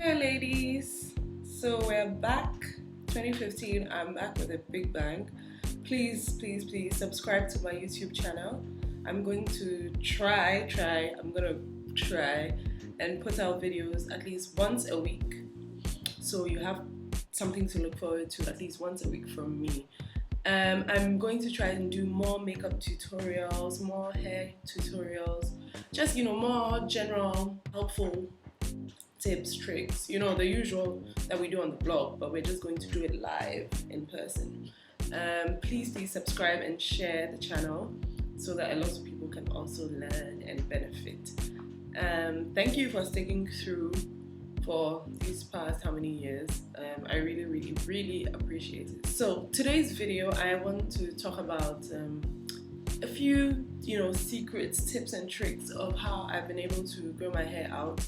Hey ladies, so we're back 2015. I'm back with a big bang. Please subscribe to my YouTube channel. I'm going to try and put out videos at least once a week, so you have something to look forward to at least once a week from me. I'm going to try and do more makeup tutorials, more hair tutorials, just more general helpful tips, tricks, the usual that we do on the blog, but we're just going to do it live in person. Please subscribe and share the channel so that a lot of people can also learn and benefit. Thank you for sticking through for these past how many years. I really appreciate it. So today's video, I want to talk about a few secrets, tips and tricks of how I've been able to grow my hair out,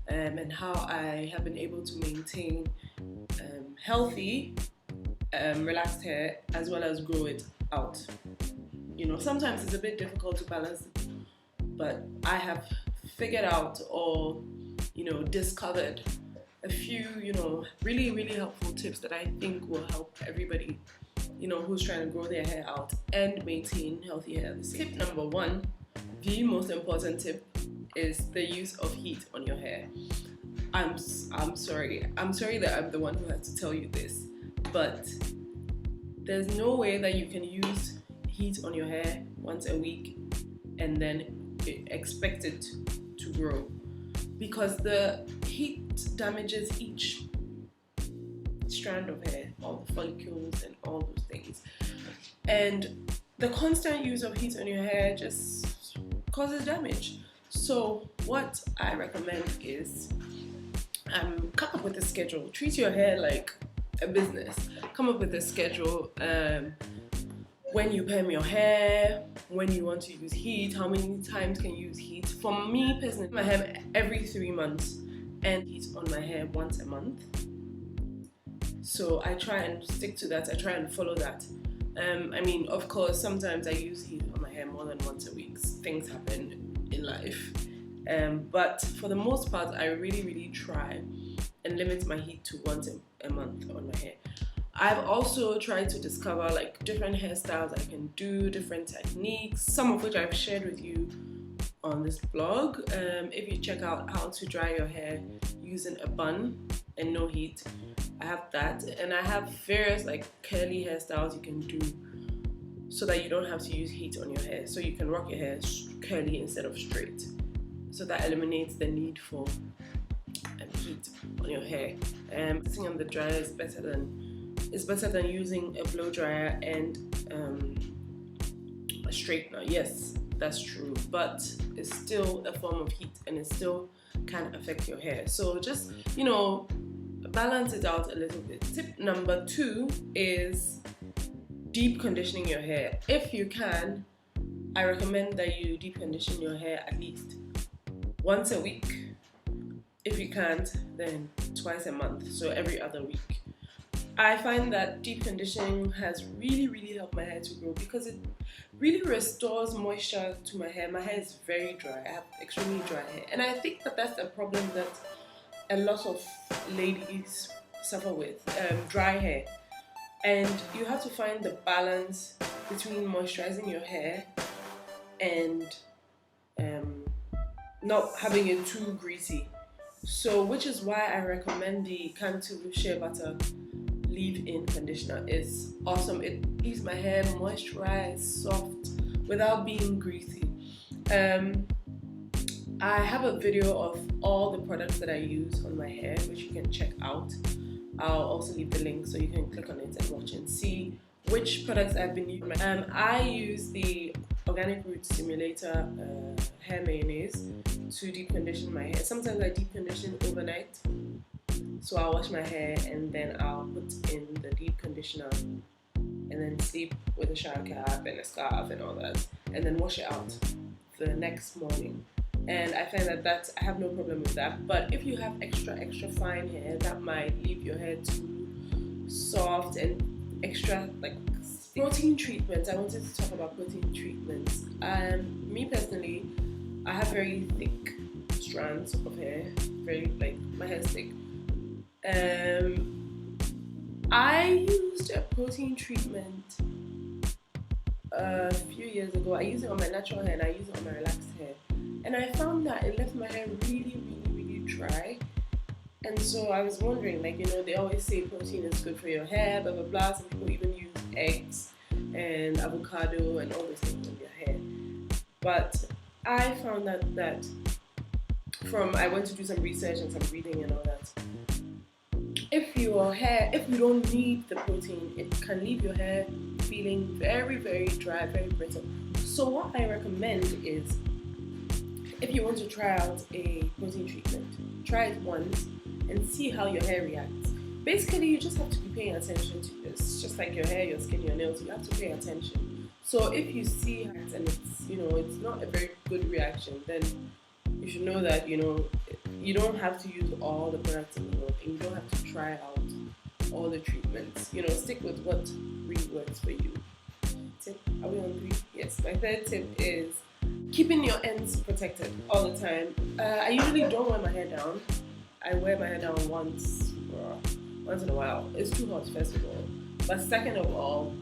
and how I have been able to maintain healthy, relaxed hair, as well as grow it out. Sometimes it's a bit difficult to balance, but I have figured out or discovered a few really helpful tips that I think will help everybody who's trying to grow their hair out and maintain healthy hair. Tip number one, the most important tip, is the use of heat on your hair. I'm sorry that I'm the one who has to tell you this, but there's no way that you can use heat on your hair once a week and then expect it to grow, because the heat damages each strand of hair, all the follicles and all those things, and the constant use of heat on your hair just causes damage. So what I recommend is come up with a schedule. Treat your hair like a business. Come up with a schedule, when you perm your hair, when you want to use heat, how many times can you use heat. For me personally, my hair every 3 months and heat on my hair once a month. So I try and stick to that. I try and follow that. Of course, sometimes I use heat on my hair more than once a week. Things happen in life, but for the most part, I really try and limit my heat to once a month on my hair. I've also tried to discover different hairstyles I can do, different techniques, some of which I've shared with you on this blog. If you check out how to dry your hair using a bun and no heat, I have that, and I have various curly hairstyles you can do so that you don't have to use heat on your hair, so you can rock your hair curly instead of straight. So that eliminates the need for heat on your hair. Sitting on the dryer is better than using a blow dryer and a straightener. Yes, that's true, but it's still a form of heat and it still can affect your hair. So just balance it out a little bit. Tip number 2 is deep conditioning your hair. If you can, I recommend that you deep condition your hair at least once a week. If you can't, then twice a month, so every other week. I find that deep conditioning has really helped my hair to grow, because it really restores moisture to my hair. My hair is very dry. I have extremely dry hair, and I think that that's a problem that a lot of ladies suffer with, dry hair. And you have to find the balance between moisturizing your hair and not having it too greasy. So, which is why I recommend the Cantu Shea Butter Leave-In Conditioner. It's awesome. It leaves my hair moisturized, soft, without being greasy. I have a video of all the products that I use on my hair, which you can check out. I'll also leave the link so you can click on it and watch and see which products I've been using. I use the Organic Root Stimulator hair mayonnaise to deep condition my hair. Sometimes I deep condition overnight, so I'll wash my hair and then I'll put in the deep conditioner and then sleep with a shower cap and a scarf and all that, and then wash it out the next morning. And I find that I have no problem with that. But if you have extra fine hair, that might leave your hair too soft and extra protein treatments. I wanted to talk about protein treatments. Me personally, I have very thick strands of hair, my hair is thick. I used a protein treatment a few years ago. I used it on my natural hair and I used it on my relaxed hair, and I found that it left my hair really dry. And so I was wondering, like, they always say protein is good for your hair, blah blah blah. Some people even use eggs and avocado and all those things on your hair. But I found that I went to do some research and some reading and all that. If you don't need the protein, it can leave your hair feeling very dry, very brittle. So what I recommend is, if you want to try out a protein treatment, try it once and see how your hair reacts. Basically, you just have to be paying attention to this. Just like your hair, your skin, your nails, you have to pay attention. So if you see it and it's not a very good reaction, then you should know that you don't have to use all the products in the world, and you don't have to try out all the treatments. Stick with what really works for you. Tip, are we on 3? Yes. My third tip is keeping your ends protected all the time. I usually don't wear my hair down. I wear my hair down once in a while. It's too hot, first of all. But second of all,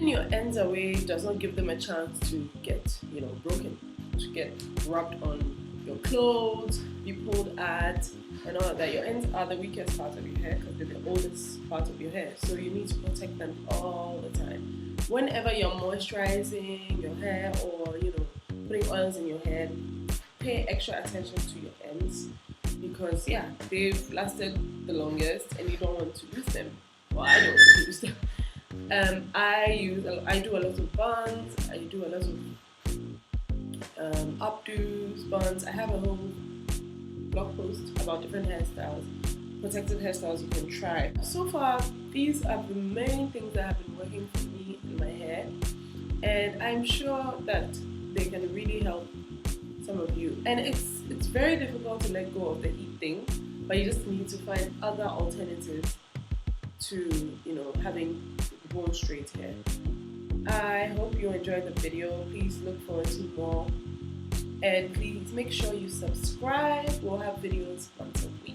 keeping your ends away does not give them a chance to get, broken, to get rubbed on your clothes, be pulled at, and all of that. Your ends are the weakest part of your hair because they're the oldest part of your hair. So you need to protect them all the time. Whenever you're moisturizing your hair or, putting oils in your hair, pay extra attention to your ends, because they've lasted the longest and you don't want to lose them. Well, I don't want to lose them. I do a lot of buns, I do a lot of updos, buns. I have a whole blog post about different hairstyles, protective hairstyles you can try. So far, these are the main things that have been working for me in my hair, and I'm sure that they can really help some of you. And it's very difficult to let go of the heat thing, but you just need to find other alternatives to having bone straight hair. I hope you enjoyed the video. Please look forward to more, and please make sure you subscribe. We'll have videos once a week.